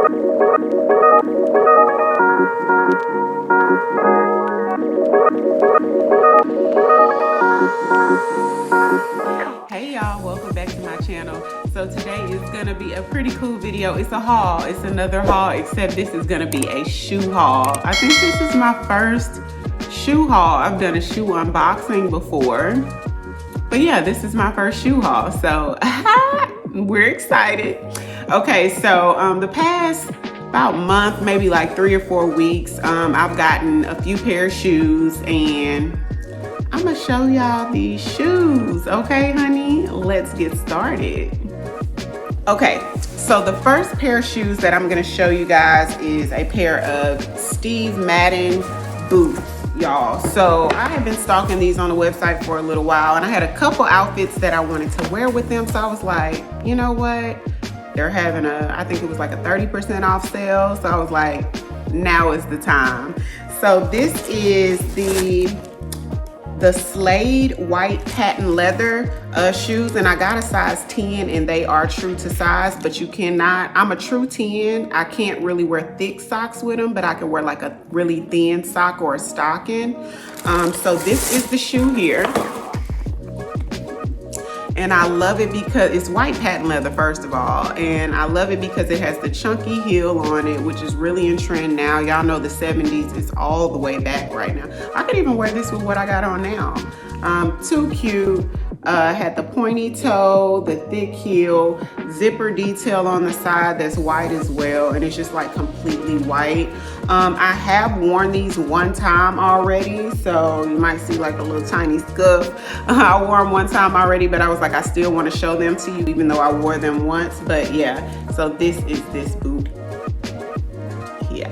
Hey y'all, welcome back to my channel. So today is gonna be a pretty cool video. It's a haul, it's another haul, except this is gonna be a shoe haul. I think this is my first shoe haul. I've done a shoe unboxing before, but yeah, this is my first shoe haul, so we're excited. Okay, so the past about month, maybe like 3 or 4 weeks, I've gotten a few pair of shoes, and I'm gonna show y'all these shoes. Okay, honey, let's get started. Okay, so the first pair of shoes that I'm gonna show you guys is a pair of Steve Madden boots, y'all. So I have been stalking these on the website for a little while, and I had a couple outfits that I wanted to wear with them. So I was like, you know what? They're having I think it was like a 30% off sale. So I was like, now is the time. So this is the Slade white patent leather shoes, and I got a size 10, and they are true to size, but you cannot, I'm a true 10. I can't really wear thick socks with them, but I can wear like a really thin sock or a stocking. So this is the shoe here. And I love it because it's white patent leather, first of all. And I love it because it has the chunky heel on it, which is really in trend now. Y'all know the 70s is all the way back right now. I could even wear this with what I got on now. Too cute. Had the pointy toe, the thick heel, zipper detail on the side that's white as well, and it's just like completely white. I have worn these one time already, so you might see like a little tiny scuff. I wore them one time already, but I was like, I still want to show them to you even though I wore them once. But yeah, so this is this boot. Yeah.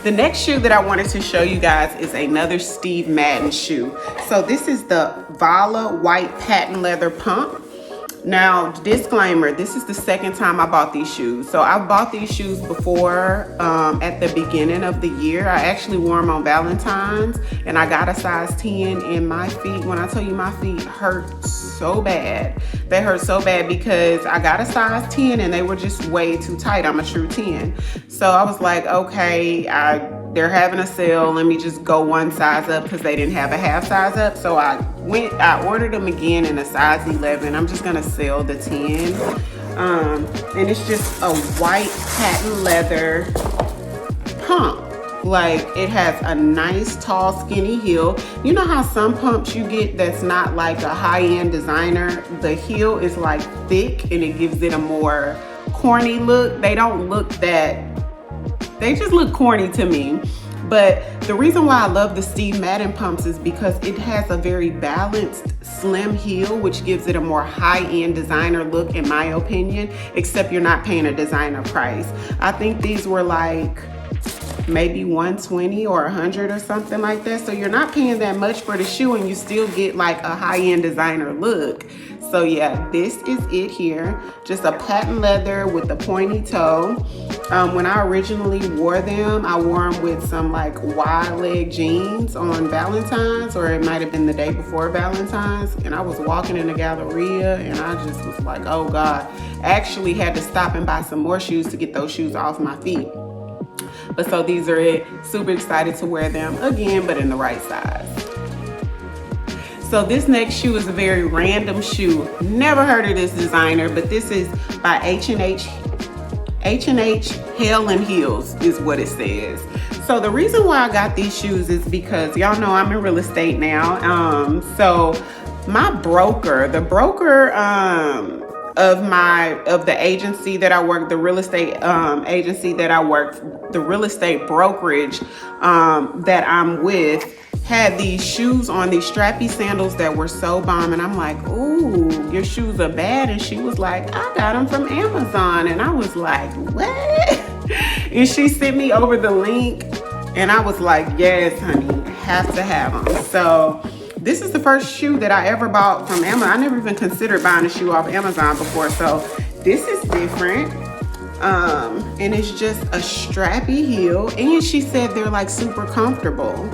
The next shoe that I wanted to show you guys is another Steve Madden shoe. So this is the Vala white patent leather pump. Now, disclaimer, this is the second time I bought these shoes. So I bought these shoes before at the beginning of the year. I actually wore them on Valentine's, and I got a size 10, and my feet, when I tell you my feet hurt so bad. They hurt so bad because I got a size 10 and they were just way too tight. I'm a true 10. So I was like, okay, they're having a sale. Let me just go one size up because they didn't have a half size up. So I ordered them again in a size 11. I'm just gonna sell the 10. And it's just a white patent leather pump. Like, it has a nice tall skinny heel. You know how some pumps you get that's not like a high-end designer? The heel is like thick and it gives it a more corny look. They don't look that, they just look corny to me. But the reason why I love the Steve Madden pumps is because it has a very balanced, slim heel, which gives it a more high-end designer look, in my opinion, except you're not paying a designer price. I think these were like maybe 120 or 100 or something like that. So you're not paying that much for the shoe, and you still get like a high-end designer look. So yeah, this is it here. Just a patent leather with a pointy toe. When I originally wore them, I wore them with some like wide leg jeans on Valentine's, or it might have been the day before Valentine's. And I was walking in the Galleria and I just was like, oh God. I actually had to stop and buy some more shoes to get those shoes off my feet. But so these are it. Super excited to wear them again, but in the right size. So this next shoe is a very random shoe. Never heard of this designer, but this is by H&H Hell and Heels is what it says. So the reason why I got these shoes is because y'all know I'm in real estate now. So my broker, the broker of the agency that I work, the real estate agency that I work, the real estate brokerage that I'm with, had these shoes on, these strappy sandals that were so bomb. And I'm like, ooh, your shoes are bad. And she was like, I got them from Amazon. And I was like, what? And she sent me over the link, and I was like, yes, honey, have to have them. So this is the first shoe that I ever bought from Amazon. I never even considered buying a shoe off Amazon before. So this is different. And it's just a strappy heel. And she said they're like super comfortable.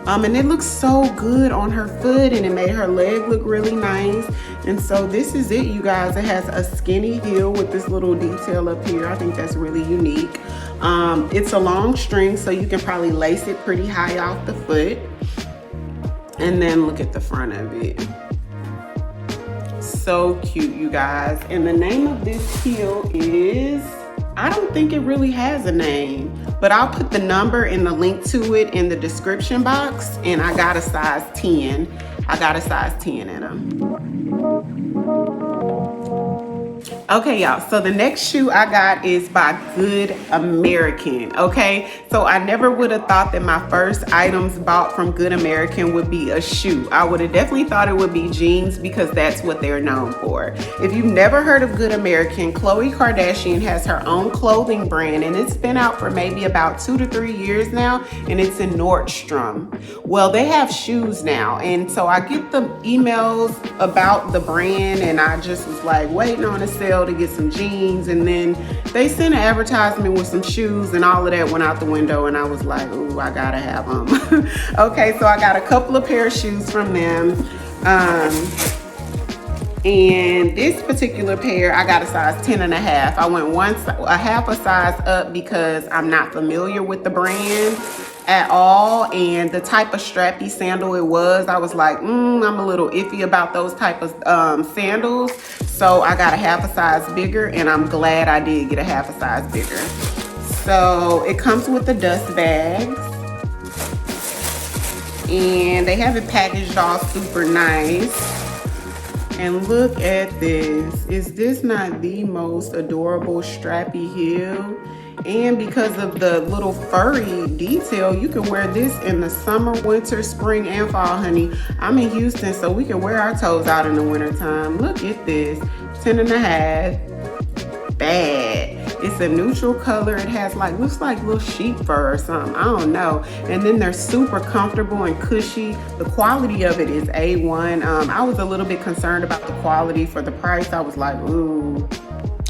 And it looks so good on her foot, and it made her leg look really nice. And so this is it, you guys. It has a skinny heel with this little detail up here. I think that's really unique. It's a long string, so you can probably lace it pretty high off the foot. And then look at the front of it. So cute, you guys. And the name of this heel is, I don't think it really has a name, but I'll put the number and the link to it in the description box. And I got a size 10. I got a size 10 in them. Okay, y'all, so the next shoe I got is by Good American, okay? So I never would have thought that my first items bought from Good American would be a shoe. I would have definitely thought it would be jeans because that's what they're known for. If you've never heard of Good American, Khloe Kardashian has her own clothing brand, and it's been out for maybe about 2 to 3 years now, and it's in Nordstrom. Well, they have shoes now, and so I get the emails about the brand, and I just was like waiting on a sale to get some jeans, and then they sent an advertisement with some shoes, and all of that went out the window, and I was like, ooh, I gotta have them. Okay, so I got a couple of pair of shoes from them, and this particular pair I got a size 10 and a half. I went a half a size up because I'm not familiar with the brand at all, and the type of strappy sandal it was, I was like, I'm a little iffy about those type of sandals. So I got a half a size bigger, and I'm glad I did get a half a size bigger. So it comes with the dust bags, and they have it packaged all super nice. And look at this. Is this not the most adorable strappy heel? And because of the little furry detail, you can wear this in the summer, winter, spring, and fall, honey. I'm in Houston, so we can wear our toes out in the winter time. Look at this, 10 and a half, bad. It's a neutral color. It has like, looks like little sheep fur or something, I don't know. And then they're super comfortable and cushy. The quality of it is A1. I was a little bit concerned about the quality. For the price, I was like, ooh,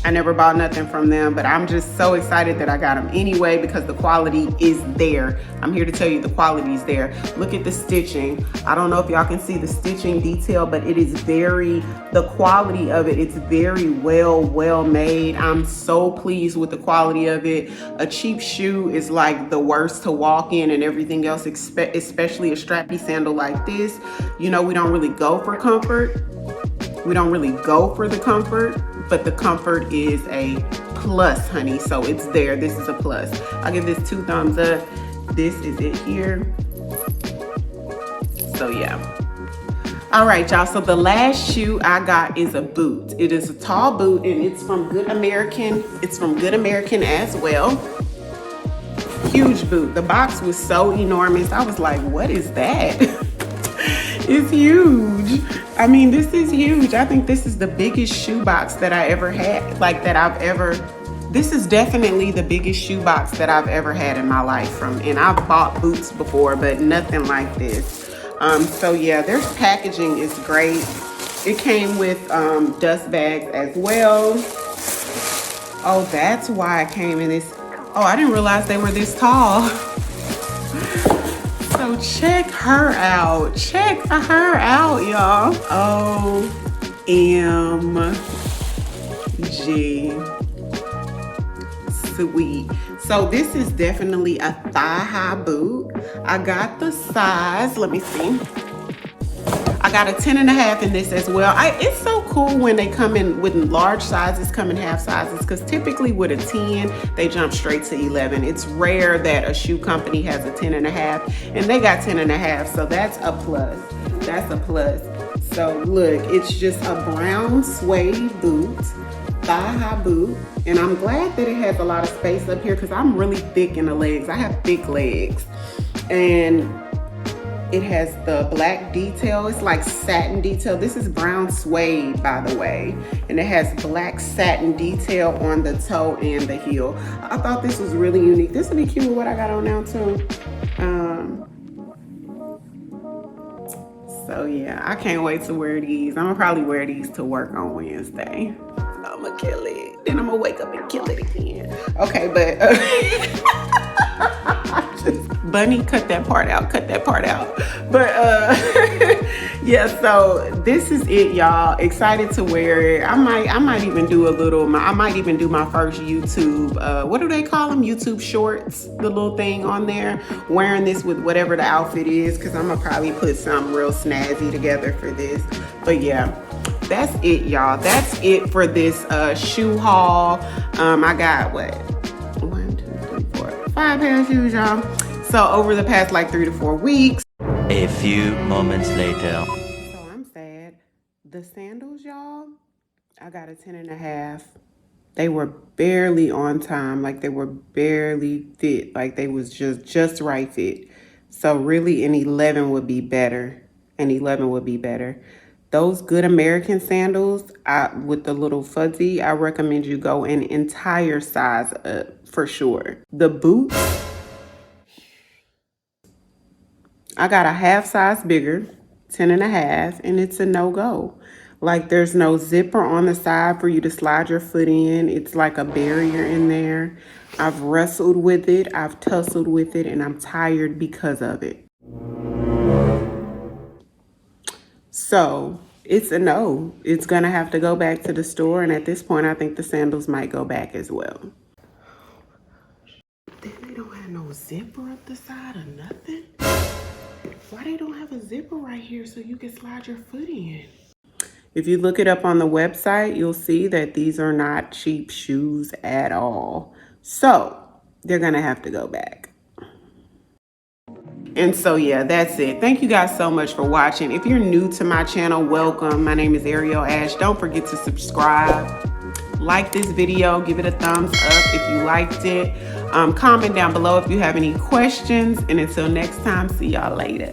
I never bought nothing from them, but I'm just so excited that I got them anyway because the quality is there. I'm here to tell you the quality is there. Look at the stitching. I don't know if y'all can see the stitching detail, but it is the quality of it, it's very well made. I'm so pleased with the quality of it. A cheap shoe is like the worst to walk in, and everything else, especially a strappy sandal like this. You know, we don't really go for comfort. We don't really go for the comfort, but the comfort is a plus, honey. So it's there. This is a plus. I'll give this 2 thumbs up. This is it here. So yeah. All right, y'all. So the last shoe I got is a boot. It is a tall boot, and it's from Good American. It's from Good American as well. Huge boot. The box was so enormous. I was like, what is that? It's huge. I mean, this is huge. I think this is the biggest shoe box that I ever had, this is definitely the biggest shoe box that I've ever had in my life and I've bought boots before, but nothing like this. So yeah, their packaging is great. It came with dust bags as well. Oh, that's why it came in this. Oh, I didn't realize they were this tall. So check her out. Check her out, y'all. OMG. Sweet. So this is definitely a thigh-high boot. I got the size, let me see. I got a 10 and a half in this as well. It's so cool when they come in with large sizes, come in half sizes, because typically with a 10, they jump straight to 11. It's rare that a shoe company has a 10 and a half, and they got 10 and a half, so that's a plus. That's a plus. So look, it's just a brown suede boot, thigh-high boot, and I'm glad that it has a lot of space up here because I'm really thick in the legs. I have thick legs, and it has the black detail. It's like satin detail. This is brown suede, by the way. And it has black satin detail on the toe and the heel. I thought this was really unique. This would be cute with what I got on now too. So yeah, I can't wait to wear these. I'm gonna probably wear these to work on Wednesday. I'm gonna kill it. Then I'm gonna wake up and kill it again. Okay, but Bunny, cut that part out, cut that part out. But Yeah, so this is it, y'all. Excited to wear it. I might even do a little. I might even do my first YouTube. What do they call them? YouTube Shorts. The little thing on there. Wearing this with whatever the outfit is, because I'm gonna probably put something real snazzy together for this. But yeah, that's it, y'all. That's it for this shoe haul. I got what? 1, 2, 3, 4, 5 pair of shoes, y'all. So over the past like 3 to 4 weeks. A few moments later. So I'm sad. The sandals, y'all, I got a 10.5. They were barely on time. Like they were barely fit. Like they was just right fit. So really an 11 would be better. An 11 would be better. Those good American sandals with the little fuzzy, I recommend you go an entire size up for sure. The boots, I got a half size bigger, 10.5, and it's a no-go. Like there's no zipper on the side for you to slide your foot in. It's like a barrier in there. I've wrestled with it, I've tussled with it, and I'm tired because of it. So it's a no. It's gonna have to go back to the store, and at this point, I think the sandals might go back as well. Then they don't have no zipper up the side or nothing. Why they don't have a zipper right here so you can slide your foot in? If you look it up on the website, you'll see that these are not cheap shoes at all. So they're gonna have to go back. And so yeah, that's it. Thank you guys so much for watching. If you're new to my channel, welcome. My name is Ariel Ash. Don't forget to subscribe. Like this video, give it a thumbs up if you liked it. Comment down below if you have any questions. And until next time, see y'all later.